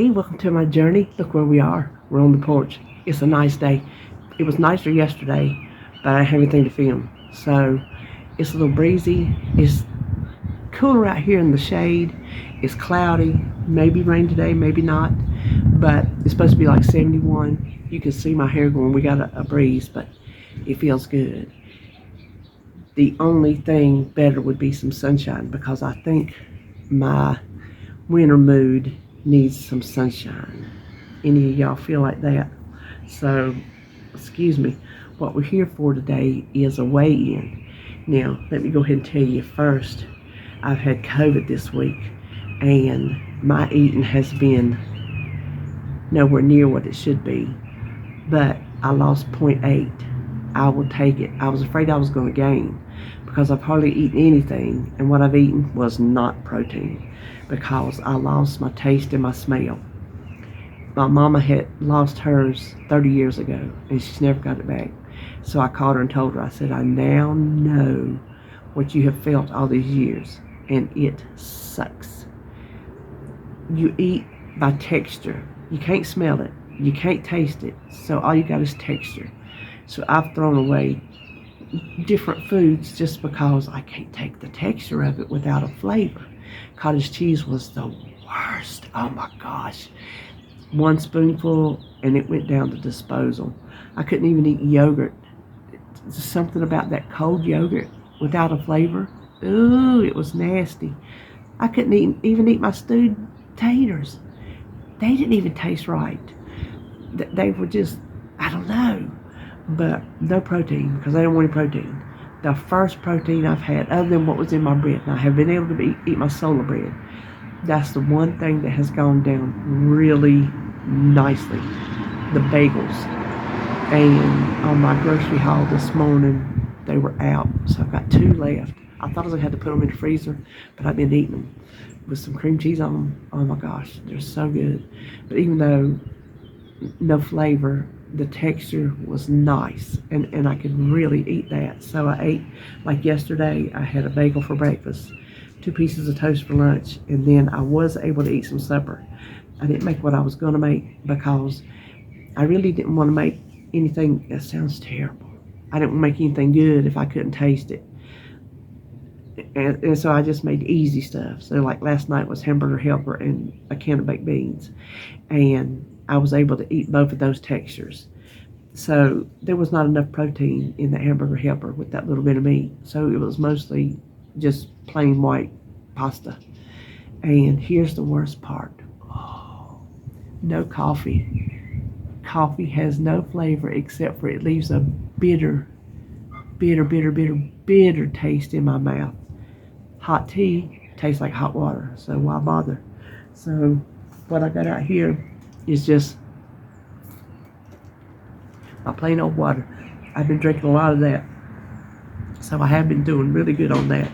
Hey, welcome to my journey. Look where we are. We're on the porch. It's a nice day. It was nicer yesterday, but I didn't have anything to film. So it's a little breezy. It's cooler out here in the shade. It's cloudy. Maybe rain today, maybe not. But it's supposed to be like 71. You can see my hair going. We got a breeze, but it feels good. The only thing better would be some sunshine because I think my winter mood needs some sunshine. Any of y'all feel like that? So, excuse me, what we're here for today is a weigh-in. Now, let me go ahead and tell you first, I've had COVID this week, and my eating has been nowhere near what it should be, but I lost 0.8. I will take it. I was afraid I was going to gain because I've hardly eaten anything, and what I've eaten was not protein because I lost my taste and my smell. My mama had lost hers 30 years ago, and she's never got it back. So I called her and told her, I said, I now know what you have felt all these years, and it sucks. You eat by texture. You can't smell it. You can't taste it. So all you got is texture. So I've thrown away different foods just because I can't take the texture of it without a flavor. Cottage cheese was the worst. Oh my gosh. One spoonful and it went down to disposal. I couldn't even eat yogurt. It's something about that cold yogurt without a flavor. Ooh, it was nasty. I couldn't even eat my stewed taters. They didn't even taste right. They were just, I don't know. But no protein because I don't want any protein. The first protein I've had, other than what was in my bread, and I have been able to eat my solar bread. That's the one thing that has gone down really nicely. The bagels. And on my grocery haul this morning, they were out. So I've got 2 left. I thought I was going to have to put them in the freezer, but I've been eating them with some cream cheese on them. Oh my gosh, they're so good. But even though no flavor, the texture was nice, and I could really eat that. So I ate, like yesterday, I had a bagel for breakfast, 2 pieces of toast for lunch, and then I was able to eat some supper. I didn't make what I was going to make because I really didn't want to make anything, that sounds terrible. I didn't want to make anything good if I couldn't taste it. And so I just made easy stuff. So like last night was hamburger helper and a can of baked beans. And I was able to eat both of those textures. So there was not enough protein in the hamburger helper with that little bit of meat. So it was mostly just plain white pasta. And here's the worst part. Oh, no coffee. Coffee has no flavor except for it leaves a bitter taste in my mouth. Hot tea tastes like hot water, so why bother? So what I got out here is just my plain old water. I've been drinking a lot of that, so I have been doing really good on that.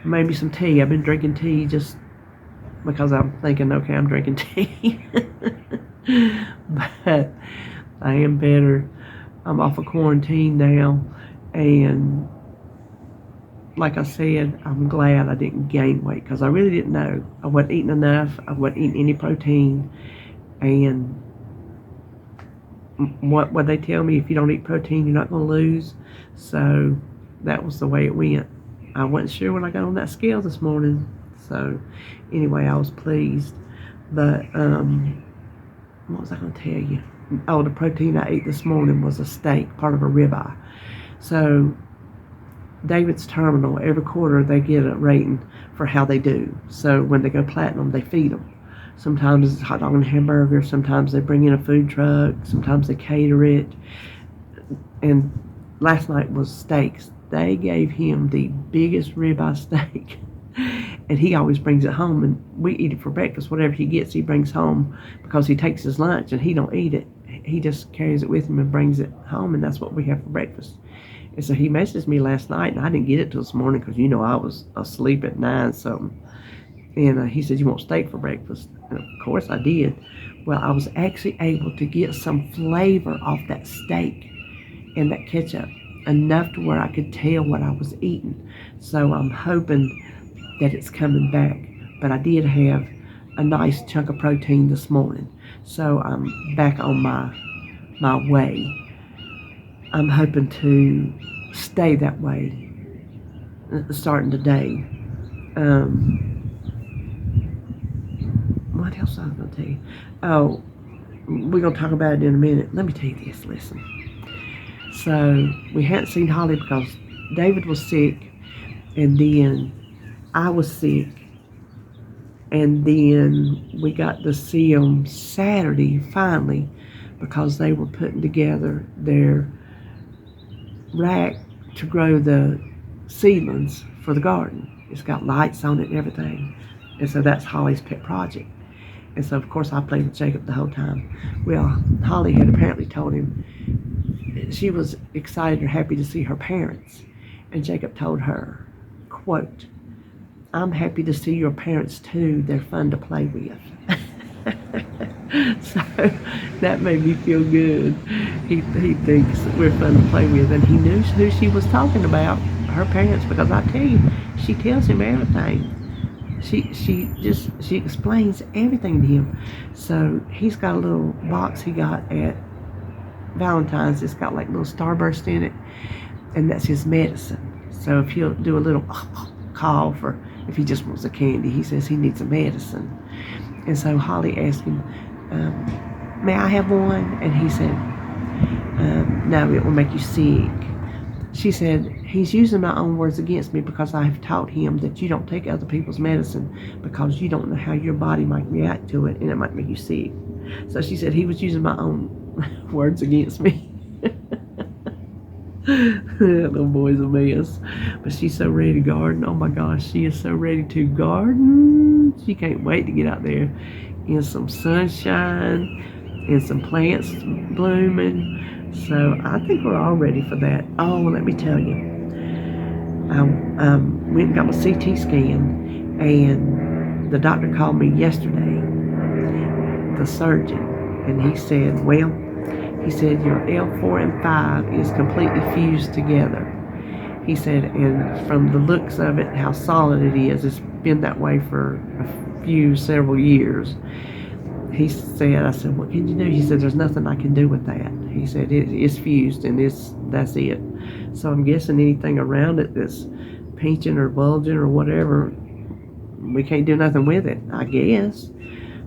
Maybe some tea. I've been drinking tea just because I'm thinking, okay, I'm drinking tea. But I am better. I'm off of quarantine now, and like I said, I'm glad I didn't gain weight because I really didn't know. I wasn't eating enough. I wasn't eating any protein. And what they tell me, if you don't eat protein, you're not going to lose. So that was the way it went. I wasn't sure when I got on that scale this morning. So anyway, I was pleased. But what was I going to tell you? Oh, the protein I ate this morning was a steak, part of a ribeye. So David's Terminal, every quarter they get a rating for how they do. So when they go platinum, they feed them. Sometimes it's hot dog and hamburger. Sometimes they bring in a food truck. Sometimes they cater it. And last night was steaks. They gave him the biggest ribeye steak. And he always brings it home, and we eat it for breakfast. Whatever he gets, he brings home because he takes his lunch and he don't eat it. He just carries it with him and brings it home, and that's what we have for breakfast. And so he messaged me last night, and I didn't get it till this morning because, you know, I was asleep at 9 something. And he said, you want steak for breakfast? And of course I did. Well, I was actually able to get some flavor off that steak and that ketchup, enough to where I could tell what I was eating. So I'm hoping that it's coming back. But I did have a nice chunk of protein this morning. So I'm back on my way. I'm hoping to stay that way starting today. What else I was going to tell you? Oh, we're going to talk about it in a minute. Let me tell you this. Listen. So we hadn't seen Holly because David was sick, and then I was sick, and then we got to see them Saturday finally because they were putting together their rack to grow the seedlings for the garden. It's got lights on it and everything, and so that's Holly's pet project. And so of course I played with Jacob the whole time. Well, Holly had apparently told him she was excited or happy to see her parents, and Jacob told her, quote, "I'm happy to see your parents too. They're fun to play with." So that made me feel good. He thinks we're fun to play with, and he knew who she was talking about, her parents, because I tell you, she tells him everything. She explains everything to him. So he's got a little box he got at Valentine's. It's got like a little starburst in it, and that's his medicine. So if he'll do a little call for if he just wants a candy, he says he needs a medicine. And so Holly asked him, "May I have one?" And he said, "No, it will make you sick." She said, "He's using my own words against me because I have taught him that you don't take other people's medicine because you don't know how your body might react to it and it might make you sick." So she said he was using my own words against me. Little boy's a mess. But she's so ready to garden. Oh my gosh, she is so ready to garden. She can't wait to get out there in some sunshine and some plants blooming. So I think we're all ready for that. Oh, let me tell you. I went and got my CT scan, and the doctor called me yesterday, the surgeon, and he said, well, he said, your L4 and 5 is completely fused together. He said, and from the looks of it, how solid it is, it's been that way for several years. He said, I said, what can you do? He said, there's nothing I can do with that. He said, it's fused and that's it. So I'm guessing anything around it that's pinching or bulging or whatever, we can't do nothing with it, I guess.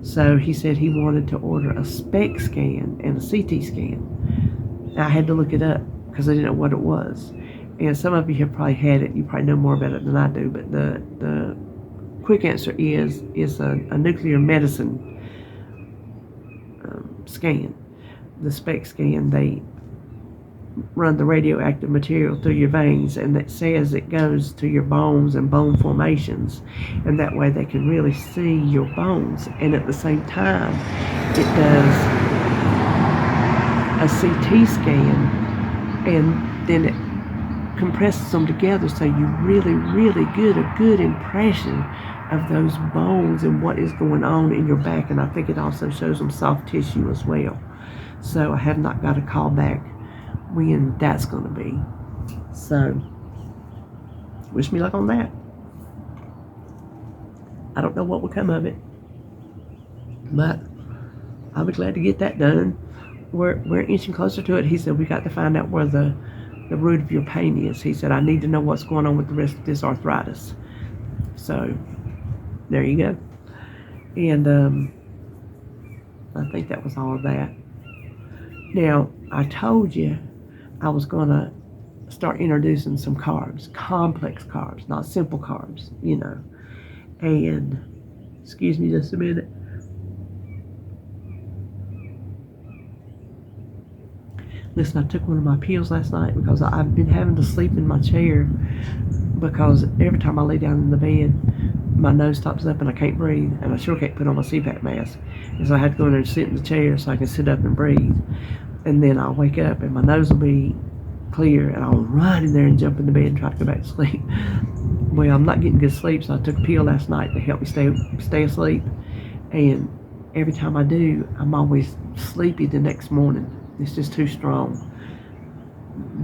So he said he wanted to order a SPECT scan and a CT scan. I had to look it up because I didn't know what it was. And some of you have probably had it. You probably know more about it than I do. But the quick answer is a nuclear medicine scan. The SPECT scan, they run the radioactive material through your veins, and that says it goes to your bones and bone formations, and that way they can really see your bones. And at the same time, it does a CT scan, and then it compresses them together so you really get a good impression of those bones and what is going on in your back. And I think it also shows them soft tissue as well. So I have not got a call back when that's going to be. So wish me luck on that. I don't know what will come of it, but I'll be glad to get that done. We're inching closer to it. He said we got to find out where the root of your pain is. He said I need to know what's going on with the rest of this arthritis. So there you go. And I think that was all of that. Now, I told you I was going to start introducing some carbs, complex carbs, not simple carbs, you know. And, excuse me just a minute. Listen, I took one of my pills last night because I've been having to sleep in my chair because every time I lay down in the bed, my nose stops up and I can't breathe, and I sure can't put on my CPAP mask. And so I have to go in there and sit in the chair so I can sit up and breathe. And then I'll wake up and my nose will be clear, and I'll run in there and jump in the bed and try to go back to sleep. Well, I'm not getting good sleep, so I took a pill last night to help me stay asleep. And every time I do, I'm always sleepy the next morning. It's just too strong.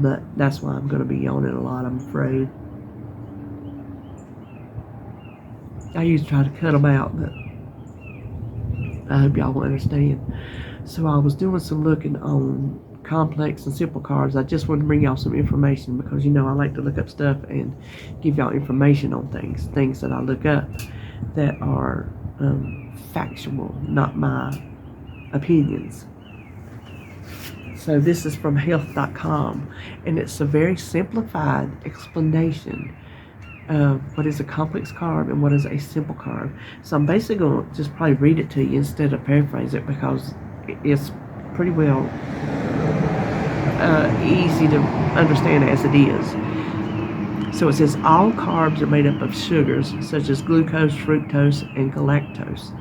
But that's why I'm going to be yawning a lot, I'm afraid. I used to try to cut them out, but I hope y'all will understand. So I was doing some looking on complex and simple carbs. I just wanted to bring y'all some information because I like to look up stuff and give y'all information on things that I look up that are factual, not my opinions. So this is from health.com, and it's a very simplified explanation of what is a complex carb and what is a simple carb. So I'm basically going to just probably read it to you instead of paraphrase it because it's pretty well easy to understand as it is. So it says all carbs are made up of sugars such as glucose, fructose, and galactose.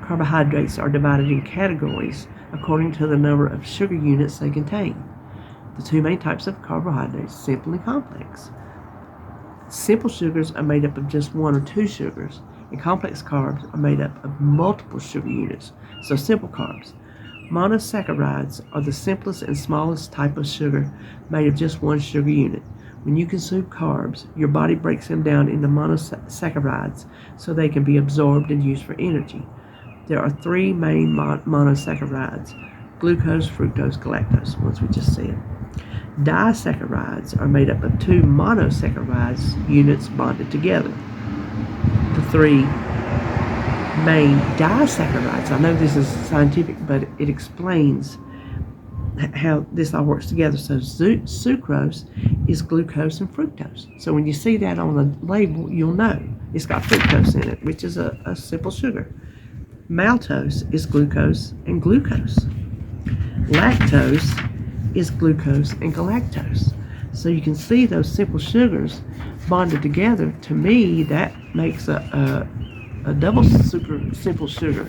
Carbohydrates are divided in categories according to the number of sugar units they contain. The two main types of carbohydrates, simple and complex. Simple sugars are made up of just one or two sugars, and complex carbs are made up of multiple sugar units, so simple carbs. Monosaccharides are the simplest and smallest type of sugar made of just one sugar unit. When you consume carbs, your body breaks them down into monosaccharides so they can be absorbed and used for energy. There are three main monosaccharides: glucose, fructose, galactose, ones we just said. Disaccharides are made up of two monosaccharides units bonded together. The three main disaccharides, I know this is scientific, but it explains how this all works together. So sucrose is glucose and fructose. So when you see that on the label, you'll know it's got fructose in it, which is a simple sugar. Maltose is glucose and glucose. Lactose is glucose and galactose. So you can see those simple sugars bonded together. To me, that makes a double super simple sugar.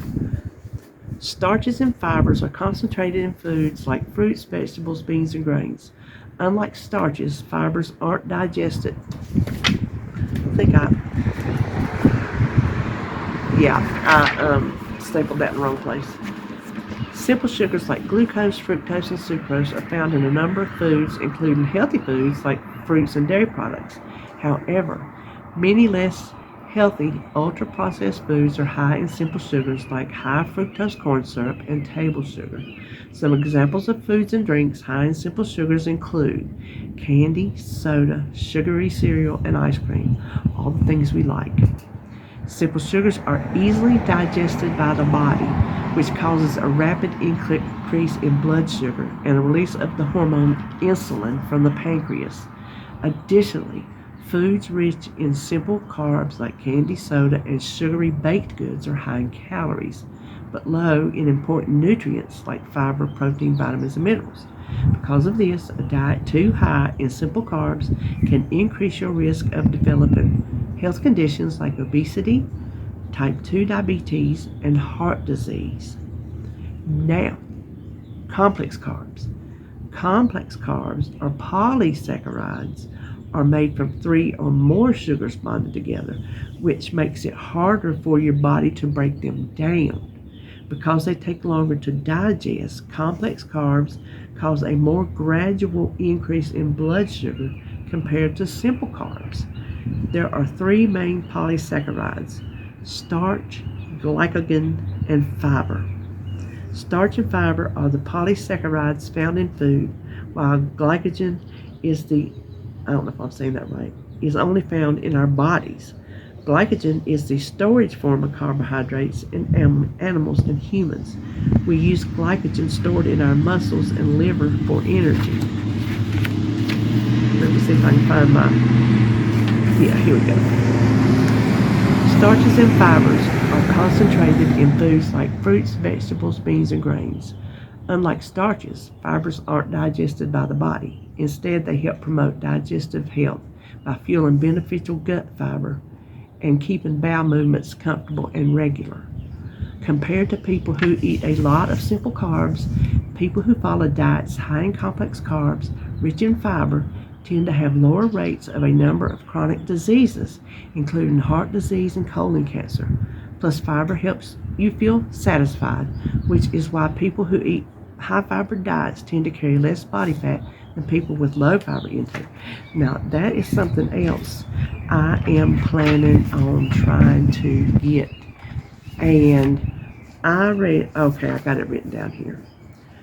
Starches and fibers are concentrated in foods like fruits, vegetables, beans, and grains. Unlike starches, fibers aren't digested. I stapled that in the wrong place. Simple sugars like glucose, fructose, and sucrose are found in a number of foods, including healthy foods like fruits and dairy products. However, many less healthy, ultra-processed foods are high in simple sugars like high fructose corn syrup and table sugar. Some examples of foods and drinks high in simple sugars include candy, soda, sugary cereal, and ice cream, all the things we like. Simple sugars are easily digested by the body, which causes a rapid increase in blood sugar and a release of the hormone insulin from the pancreas. Additionally, foods rich in simple carbs like candy, soda, and sugary baked goods are high in calories, but low in important nutrients like fiber, protein, vitamins, and minerals. Because of this, a diet too high in simple carbs can increase your risk of developing health conditions like obesity, type 2 diabetes, and heart disease. Now, complex carbs. Complex carbs, or polysaccharides, are made from three or more sugars bonded together, which makes it harder for your body to break them down. Because they take longer to digest, complex carbs cause a more gradual increase in blood sugar compared to simple carbs. There are three main polysaccharides: starch, glycogen, and fiber. Starch and fiber are the polysaccharides found in food, while glycogen is I don't know if I'm saying that right, is only found in our bodies. Glycogen is the storage form of carbohydrates in animals and humans. We use glycogen stored in our muscles and liver for energy. Let me see if I can find here we go. Starches and fibers are concentrated in foods like fruits, vegetables, beans, and grains. Unlike starches, fibers aren't digested by the body. Instead, they help promote digestive health by fueling beneficial gut fiber and keeping bowel movements comfortable and regular. Compared to people who eat a lot of simple carbs, people who follow diets high in complex carbs, rich in fiber, tend to have lower rates of a number of chronic diseases, including heart disease and colon cancer. Plus, fiber helps you feel satisfied, which is why people who eat high-fiber diets tend to carry less body fat than people with low fiber intake. Now, that is something else I am planning on trying to get. And I read, okay, I got it written down here.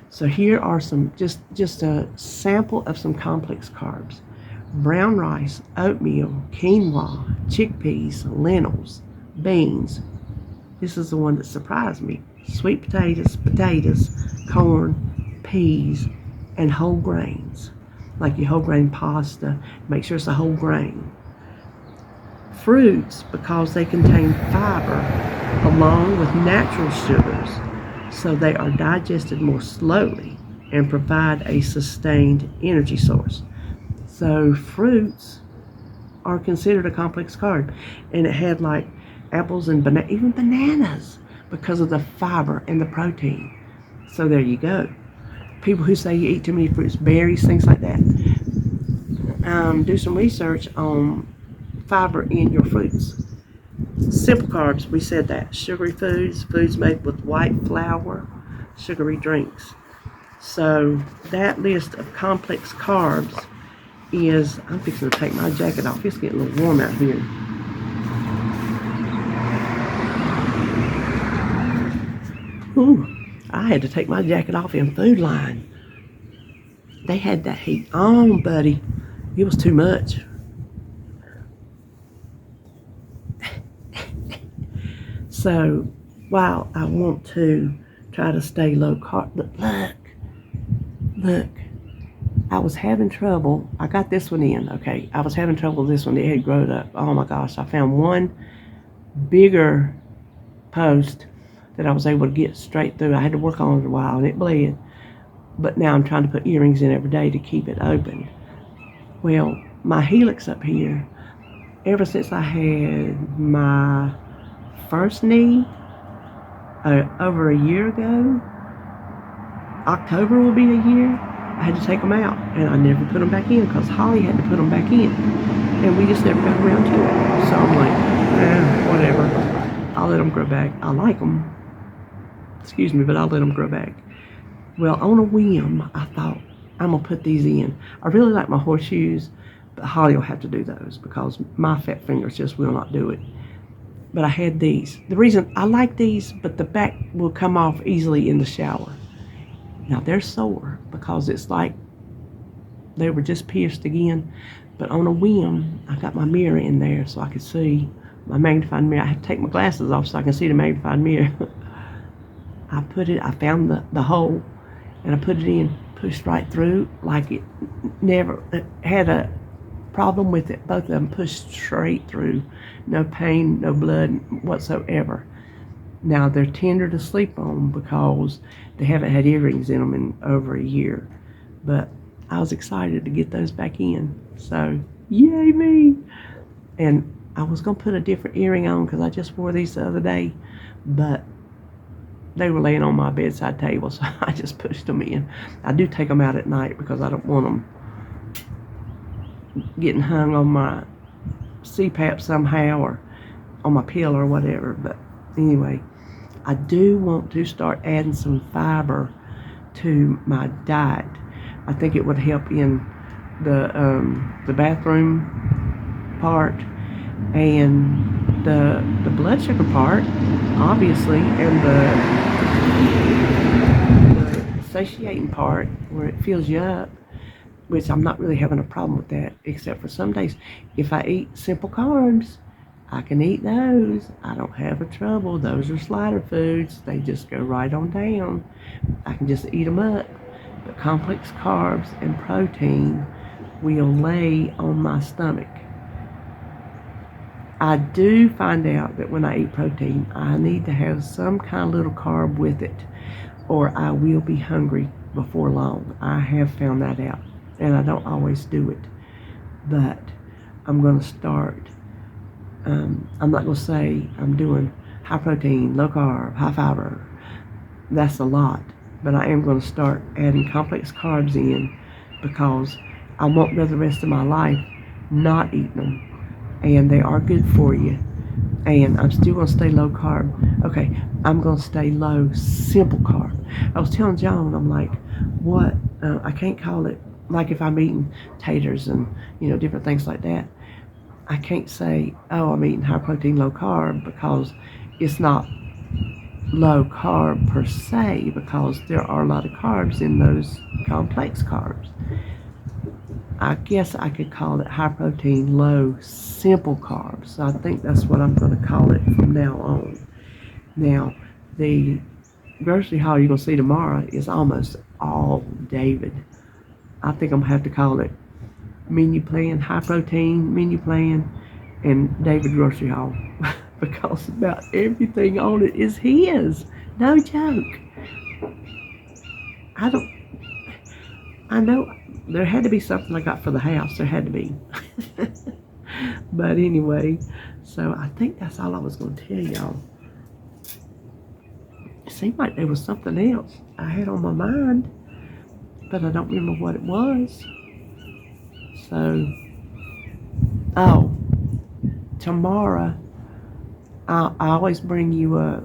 So here are some, just a sample of some complex carbs. Brown rice, oatmeal, quinoa, chickpeas, lentils, beans. This is the one that surprised me. Sweet potatoes, corn, peas, and whole grains. Like your whole grain pasta, make sure it's a whole grain. Fruits, because they contain fiber along with natural sugars, so they are digested more slowly and provide a sustained energy source. So fruits are considered a complex carb, and it had like apples and even bananas because of the fiber and the protein. So there you go. People who say you eat too many fruits, berries, things like that, do some research on fiber in your fruits. Simple carbs, we said that. Sugary foods, foods made with white flour, sugary drinks. So that list of complex carbs is, I'm fixing to take my jacket off. It's getting a little warm out here. Ooh, I had to take my jacket off in Food Line. They had that heat on, buddy. It was too much. So while I want to try to stay low carb, look, I was having trouble. I got this one in, okay. I was having trouble with this one. It had grown up. Oh my gosh, I found one bigger post that I was able to get straight through. I had to work on it a while and it bled. But now I'm trying to put earrings in every day to keep it open. Well, my helix up here, ever since I had my first knee over a year ago, October will be a year, I had to take them out, and I never put them back in because Holly had to put them back in, and we just never got around to it. So I'm like, whatever, I'll let them grow back. I like them, excuse me, but I'll let them grow back. Well, on a whim, I thought, I'm gonna put these in. I really like my horseshoes, but Holly will have to do those because my fat fingers just will not do it. But I had these. The reason I like these, but the back will come off easily in the shower. Now they're sore because it's like they were just pierced again. But on a whim, I got my mirror in there so I could see my magnifying mirror. I had to take my glasses off so I can see the magnifying mirror. I found the hole and I put it in, pushed right through like it never had a problem with it. Both of them pushed straight through. No pain, no blood whatsoever. Now they're tender to sleep on because they haven't had earrings in them in over a year. But I was excited to get those back in. So, yay me! And I was going to put a different earring on because I just wore these the other day. But they were laying on my bedside table, so I just pushed them in. I do take them out at night because I don't want them getting hung on my CPAP somehow or on my pill or whatever. But anyway, I do want to start adding some fiber to my diet. I think it would help in the bathroom part and the blood sugar part, obviously, and the satiating part where it fills you up, which I'm not really having a problem with that, except for some days. If I eat simple carbs, I can eat those. I don't have a trouble. Those are slider foods. They just go right on down. I can just eat them up. But complex carbs and protein will lay on my stomach. I do find out that when I eat protein, I need to have some kind of little carb with it, or I will be hungry before long. I have found that out, and I don't always do it. But I'm going to start. I'm not going to say I'm doing high protein, low carb, high fiber. That's a lot. But I am going to start adding complex carbs in because I won't go the rest of my life not eating them. And they are good for you. And I'm still going to stay low carb. Okay, I'm going to stay low simple carb. I was telling John, I'm like, what? I can't call it, like if I'm eating taters and, different things like that. I can't say, oh, I'm eating high protein, low carb because it's not low carb per se, because there are a lot of carbs in those complex carbs. I guess I could call it high protein, low, simple carbs. So I think that's what I'm going to call it from now on. Now, the grocery haul you're going to see tomorrow is almost all David. I think I'm going to have to call it menu plan, high protein menu plan, and David grocery haul because about everything on it is his. No joke. I don't. I know there had to be something I got for the house. There had to be. But anyway, so I think that's all I was going to tell y'all. It seemed like there was something else I had on my mind, but I don't remember what it was. So, oh, tomorrow I always bring you a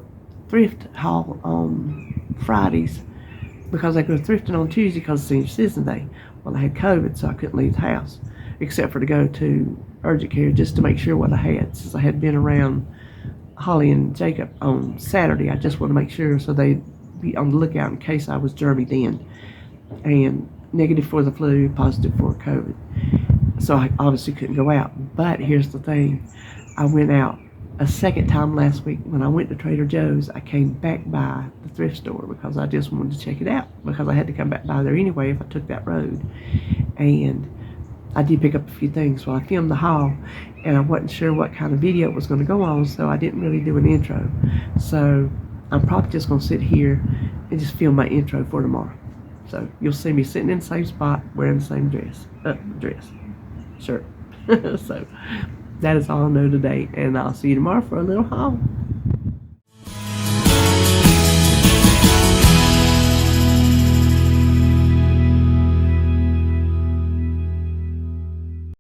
thrift haul on Fridays because I go thrifting on Tuesday because it's senior citizen day. Well, I had COVID, so I couldn't leave the house except for to go to urgent care just to make sure what I had, since I had been around Holly and Jacob on Saturday. I just want to make sure so they'd be on the lookout in case I was germy then, and negative for the flu, positive for COVID. So I obviously couldn't go out. But here's the thing. I went out a second time last week. When I went to Trader Joe's, I came back by the thrift store because I just wanted to check it out, because I had to come back by there anyway if I took that road. And I did pick up a few things. Well, I filmed the haul, and I wasn't sure what kind of video it was going to go on, so I didn't really do an intro. So I'm probably just going to sit here and just film my intro for tomorrow. So you'll see me sitting in the same spot, wearing the same shirt. So that is all I know today, and I'll see you tomorrow for a little haul.